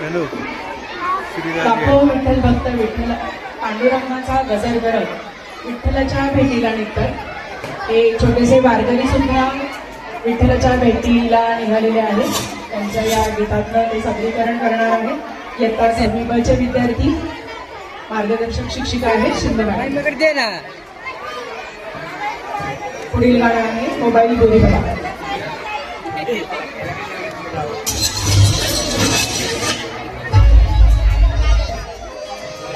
Hello बापू विठ्ठल भक्त विठ्ठल पांडुरंगाचा गजर करत विठ्ठलाच्या भेटीला निघतात. हे छोटेसे वारकरी सुद्धा विठ्ठलाच्या भेटीला निघालेले आहेत. त्यांच्या या गीतातनं ते सादरीकरण करणार आहे. इयत्ता 7वी ब चे विद्यार्थी. मार्गदर्शक शिक्षिका आहेत शिंदे मॅडम. पुढील गाणं आहे मोबाईल बोली बघा.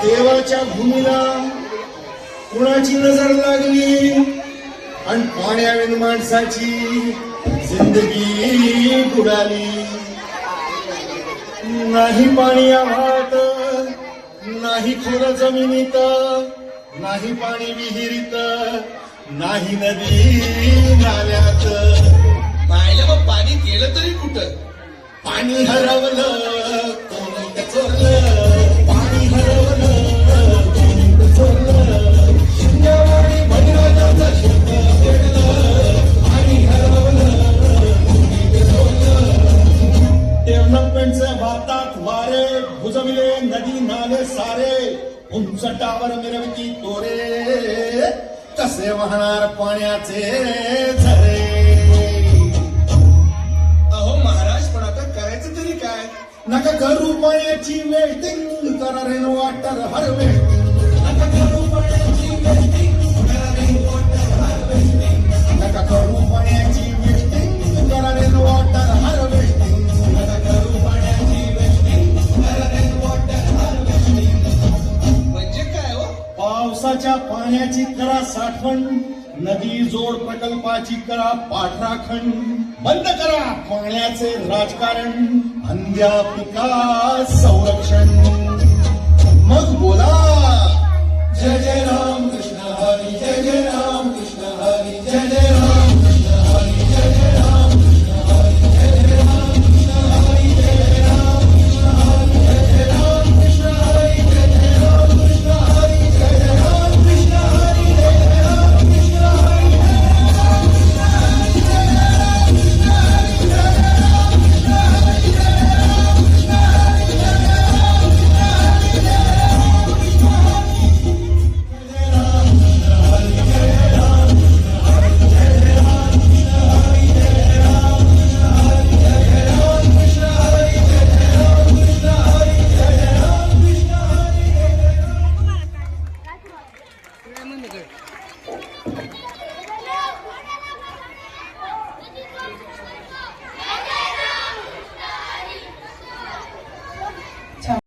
देवाच्या भूमीला कुणाची नजर लागली आणि पाण्याविन माणसाची जिंदगी बुडाली. नाही पाणी आभाळात, नाही खोल जमिनीत, नाही पाणी विहिरीत, नाही नदी नाल्यात. पाहिलं मग पाणी गेलं तरी कुठं? पाणी हरवलं कोणी चोरलं, पाणी हरवलं कोणी चोरलं. शिंगवाडी भैरवाचा शब्द पेटलं, पाणी हरवलं कोणी चोरलं. डेव्हलपमेंटचे वाहतात वारे, भुजविले नदी नाले सारे, उंच टावर मिरवती तोरे, कसे वाहणार पाण्याचे झरे. नका करू पाण्याची वेस्टिंग, करा रेन वॉटर हार्वेस्टिंग. नका करू पाण्याची वेस्टिंग, करा रेन वॉटर हार्वेस्टिंग. नका करू पाण्याची वेस्टिंग, करा रेन वॉटर हार्वेस्टिंग. नका करू पाण्याची वेस्टिंग, करा रेन वॉटर हार्वेस्टिंग. म्हणजे काय हो? पावसाच्या पाण्याची करा साठवण, नदी जोड प्रकल्पाची करा पाठराखण. बंद करा पाण्याचे राजकारण, अंध्या पिका संरक्षण. मग बोला जय जय राम कृष्ण हरी, जय जय राम कृष्ण हरी, जय जय राम.